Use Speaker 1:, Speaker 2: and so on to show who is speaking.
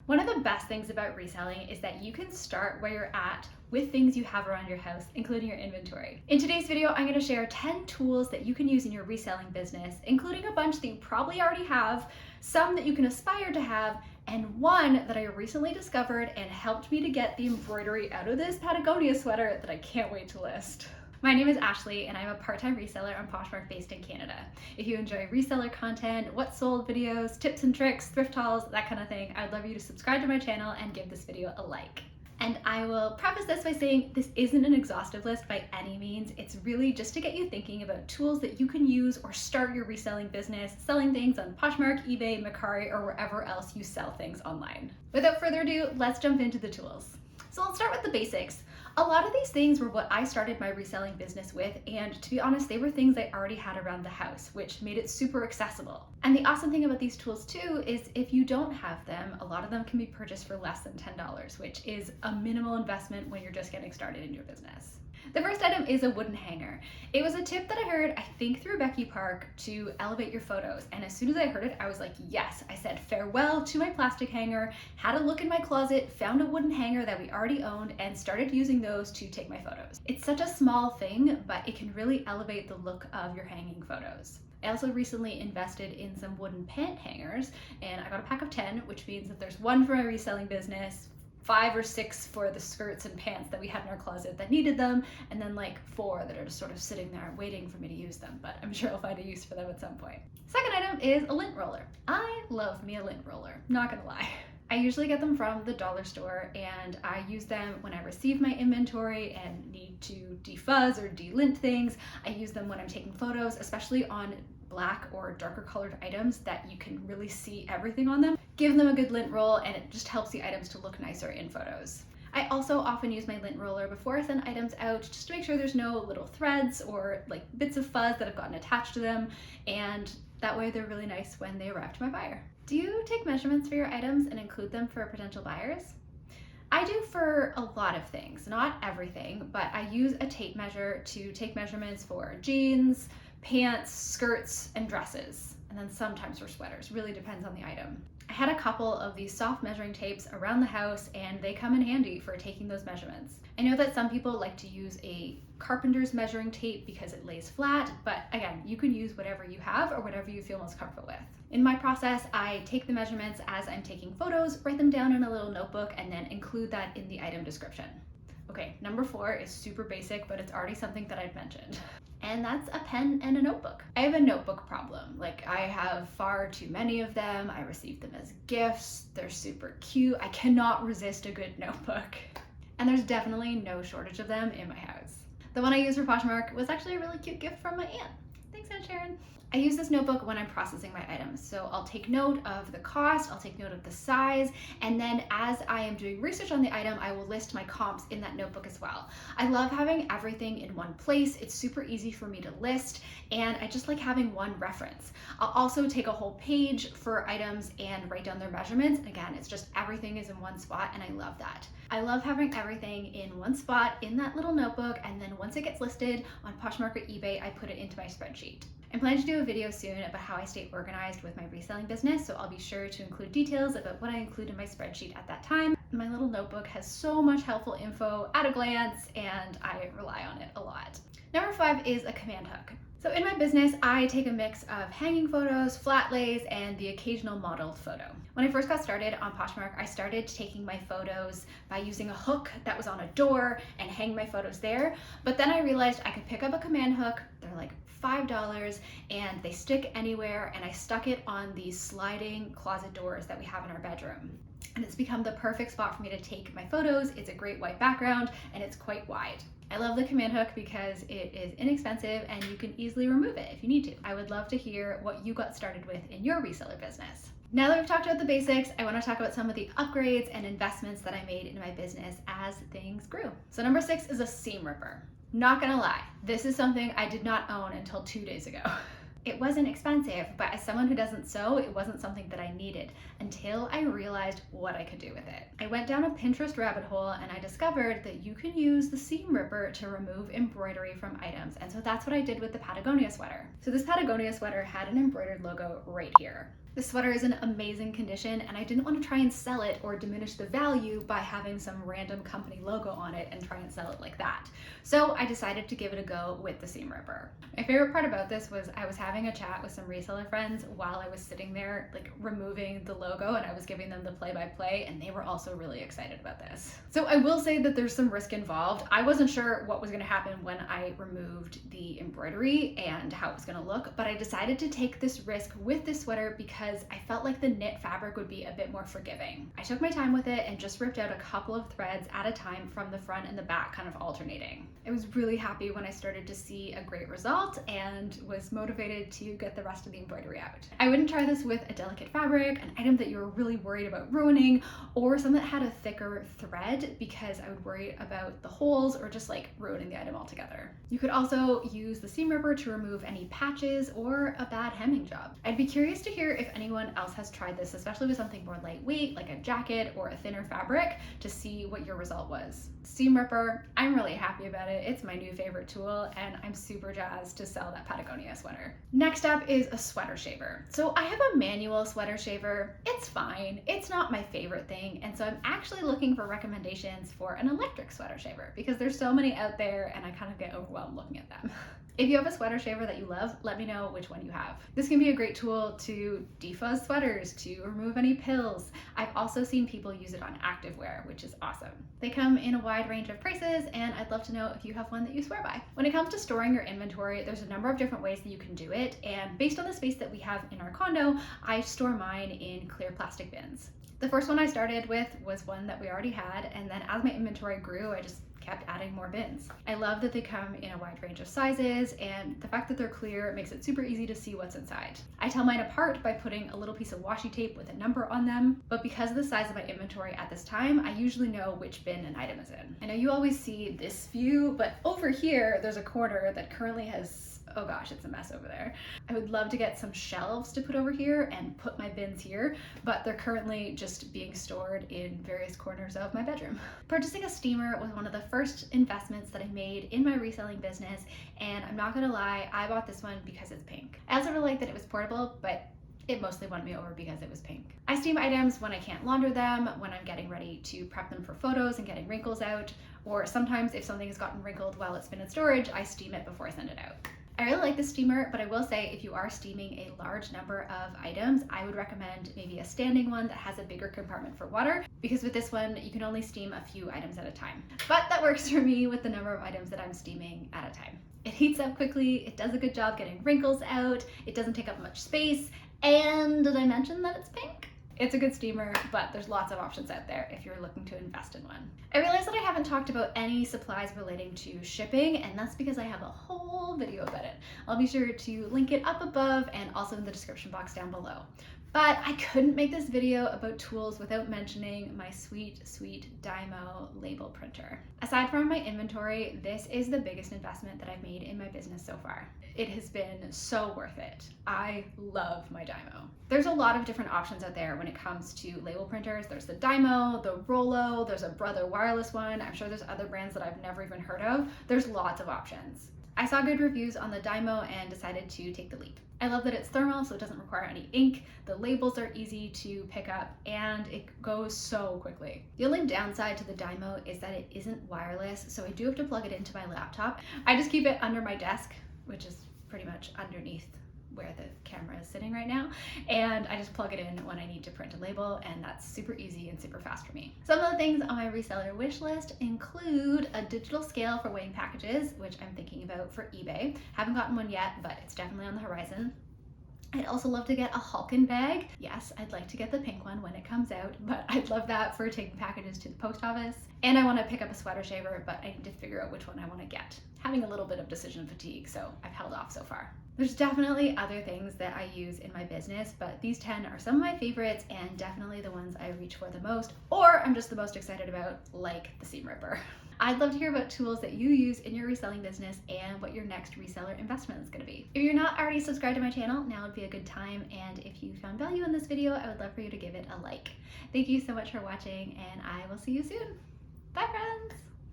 Speaker 1: One of the best things about reselling is that you can start where you're at with things you have around your house, including your inventory. In today's video, I'm going to share 10 tools that you can use in your reselling business, including a bunch that you probably already have, some that you can aspire to have, and one that I recently discovered and helped me to get the embroidery out of this Patagonia sweater that I can't wait to list. My name is Ashley and I'm a part-time reseller on Poshmark based in Canada. If you enjoy reseller content, what sold videos, tips and tricks, thrift hauls, that kind of thing, I'd love you to subscribe to my channel and give this video a like. And I will preface this by saying this isn't an exhaustive list by any means. It's really just to get you thinking about tools that you can use or start your reselling business, selling things on Poshmark, eBay, Mercari, or wherever else you sell things online. Without further ado, let's jump into the tools. So let's start with the basics. A lot of these things were what I started my reselling business with, and to be honest, they were things I already had around the house, which made it super accessible. And the awesome thing about these tools too is if you don't have them, a lot of them can be purchased for less than $10, which is a minimal investment when you're just getting started in your business. The first item is a wooden hanger. It was a tip that I heard, I think through Becky Park, to elevate your photos. And as soon as I heard it, I was like, yes. I said farewell to my plastic hanger, had a look in my closet, found a wooden hanger that we already owned, and started using those to take my photos. It's such a small thing, but it can really elevate the look of your hanging photos. I also recently invested in some wooden pant hangers, and I got a pack of 10, which means that there's one for my reselling business, 5 or 6 for the skirts and pants that we had in our closet that needed them, and then like 4 that are just sort of sitting there waiting for me to use them, but I'm sure I'll find a use for them at some point. Second item is a lint roller. I love me a lint roller, not gonna lie. I usually get them from the dollar store and I use them when I receive my inventory and need to defuzz or delint things. I use them when I'm taking photos, especially on black or darker colored items that you can really see everything on them. Give them a good lint roll and it just helps the items to look nicer in photos. I also often use my lint roller before I send items out just to make sure there's no little threads or like bits of fuzz that have gotten attached to them, and that way they're really nice when they arrive to my buyer. Do you take measurements for your items and include them for potential buyers? I do for a lot of things, not everything, but I use a tape measure to take measurements for jeans, pants, skirts, and dresses, and then sometimes for sweaters, really depends on the item. I had a couple of these soft measuring tapes around the house and they come in handy for taking those measurements. I know that some people like to use a carpenter's measuring tape because it lays flat, but again, you can use whatever you have or whatever you feel most comfortable with. In my process, I take the measurements as I'm taking photos, write them down in a little notebook, and then include that in the item description. Okay, number 4 is super basic, but it's already something that I've mentioned. And that's a pen and a notebook. I have a notebook problem. Like, I have far too many of them. I receive them as gifts. They're super cute. I cannot resist a good notebook. And there's definitely no shortage of them in my house. The one I used for Poshmark was actually a really cute gift from my aunt. Thanks, Aunt Sharon. I use this notebook when I'm processing my items. So I'll take note of the cost, I'll take note of the size, and then as I am doing research on the item, I will list my comps in that notebook as well. I love having everything in one place. It's super easy for me to list, and I just like having one reference. I'll also take a whole page for items and write down their measurements. Again, it's just everything is in one spot, and I love that. I love having everything in one spot in that little notebook, and then once it gets listed on Poshmark or eBay, I put it into my spreadsheet. I'm planning to do a video soon about how I stay organized with my reselling business, so I'll be sure to include details about what I include in my spreadsheet at that time. My little notebook has so much helpful info at a glance, and I rely on it a lot. Number 5 is a command hook. So in my business, I take a mix of hanging photos, flat lays, and the occasional modeled photo. When I first got started on Poshmark, I started taking my photos by using a hook that was on a door and hang my photos there. But then I realized I could pick up a command hook. They're like $5 and they stick anywhere, and I stuck it on these sliding closet doors that we have in our bedroom. And it's become the perfect spot for me to take my photos. It's a great white background and it's quite wide. I love the command hook because it is inexpensive and you can easily remove it if you need to. I would love to hear what you got started with in your reseller business. Now that we've talked about the basics, I want to talk about some of the upgrades and investments that I made in my business as things grew. So number 6 is a seam ripper. Not gonna lie, this is something I did not own until 2 days ago. It wasn't expensive, but as someone who doesn't sew, it wasn't something that I needed until I realized what I could do with it. I went down a Pinterest rabbit hole and I discovered that you can use the seam ripper to remove embroidery from items. And so that's what I did with the Patagonia sweater. So this Patagonia sweater had an embroidered logo right here. The sweater is in amazing condition and I didn't want to try and sell it or diminish the value by having some random company logo on it and try and sell it like that. So I decided to give it a go with the seam ripper. My favorite part about this was I was having a chat with some reseller friends while I was sitting there like removing the logo, and I was giving them the play-by-play, and they were also really excited about this. So I will say that there's some risk involved. I wasn't sure what was going to happen when I removed the embroidery and how it was going to look, but I decided to take this risk with this sweater because I felt like the knit fabric would be a bit more forgiving. I took my time with it and just ripped out a couple of threads at a time from the front and the back, kind of alternating. I was really happy when I started to see a great result and was motivated to get the rest of the embroidery out. I wouldn't try this with a delicate fabric, an item that you were really worried about ruining, or something that had a thicker thread, because I would worry about the holes or just like ruining the item altogether. You could also use the seam ripper to remove any patches or a bad hemming job. I'd be curious to hear if anyone else has tried this, especially with something more lightweight like a jacket or a thinner fabric, to see what your result was. Seam ripper, I'm really happy about it. It's my new favorite tool and I'm super jazzed to sell that Patagonia sweater. Next up is a sweater shaver. So I have a manual sweater shaver. It's fine. It's not my favorite thing, and so I'm actually looking for recommendations for an electric sweater shaver because there's so many out there and I kind of get overwhelmed looking at them. If you have a sweater shaver that you love, let me know which one you have. This can be a great tool to defuzz sweaters, to remove any pills. I've also seen people use it on activewear, which is awesome. They come in a wide range of prices, and I'd love to know if you have one that you swear by. When it comes to storing your inventory, there's a number of different ways that you can do it, and based on the space that we have in our condo, I store mine in clear plastic bins. The first one I started with was one that we already had, and then as my inventory grew, I just kept adding more bins. I love that they come in a wide range of sizes, and the fact that they're clear makes it super easy to see what's inside. I tell mine apart by putting a little piece of washi tape with a number on them, but because of the size of my inventory at this time, I usually know which bin an item is in. I know you always see this view, but over here, there's a corner that currently has, oh gosh, it's a mess over there. I would love to get some shelves to put over here and put my bins here, but they're currently just being stored in various corners of my bedroom. Purchasing a steamer was one of the first investments that I made in my reselling business, and I'm not gonna lie, I bought this one because it's pink. I also really liked that it was portable, but it mostly won me over because it was pink. I steam items when I can't launder them, when I'm getting ready to prep them for photos and getting wrinkles out, or sometimes if something has gotten wrinkled while it's been in storage, I steam it before I send it out. I really like this steamer, but I will say if you are steaming a large number of items, I would recommend maybe a standing one that has a bigger compartment for water, because with this one, you can only steam a few items at a time. But that works for me with the number of items that I'm steaming at a time. It heats up quickly, it does a good job getting wrinkles out, it doesn't take up much space, and did I mention that it's pink? It's a good steamer, but there's lots of options out there if you're looking to invest in one. I realize that I haven't talked about any supplies relating to shipping, and that's because I have a whole video about it. I'll be sure to link it up above and also in the description box down below. But I couldn't make this video about tools without mentioning my sweet, sweet Dymo label printer. Aside from my inventory, this is the biggest investment that I've made in my business so far. It has been so worth it. I love my Dymo. There's a lot of different options out there when it comes to label printers. There's the Dymo, the Rollo, there's a Brother wireless one. I'm sure there's other brands that I've never even heard of. There's lots of options. I saw good reviews on the Dymo and decided to take the leap. I love that it's thermal, so it doesn't require any ink. The labels are easy to pick up and it goes so quickly. The only downside to the Dymo is that it isn't wireless, so I do have to plug it into my laptop. I just keep it under my desk, which is pretty much underneath where the camera is sitting right now, and I just plug it in when I need to print a label, and that's super easy and super fast for me. Some of the things on my reseller wish list include a digital scale for weighing packages, which I'm thinking about for eBay. Haven't gotten one yet, but it's definitely on the horizon. I'd also love to get a Hulkin bag. Yes, I'd like to get the pink one when it comes out, but I'd love that for taking packages to the post office. And I want to pick up a sweater shaver, but I need to figure out which one I want to get. Having a little bit of decision fatigue, so I've held off so far. There's definitely other things that I use in my business, but these 10 are some of my favorites and definitely the ones I reach for the most, or I'm just the most excited about, like the seam ripper. I'd love to hear about tools that you use in your reselling business and what your next reseller investment is going to be. If you're not already subscribed to my channel, now would be a good time, and if you found value in this video, I would love for you to give it a like. Thank you so much for watching, and I will see you soon. Bye, friends!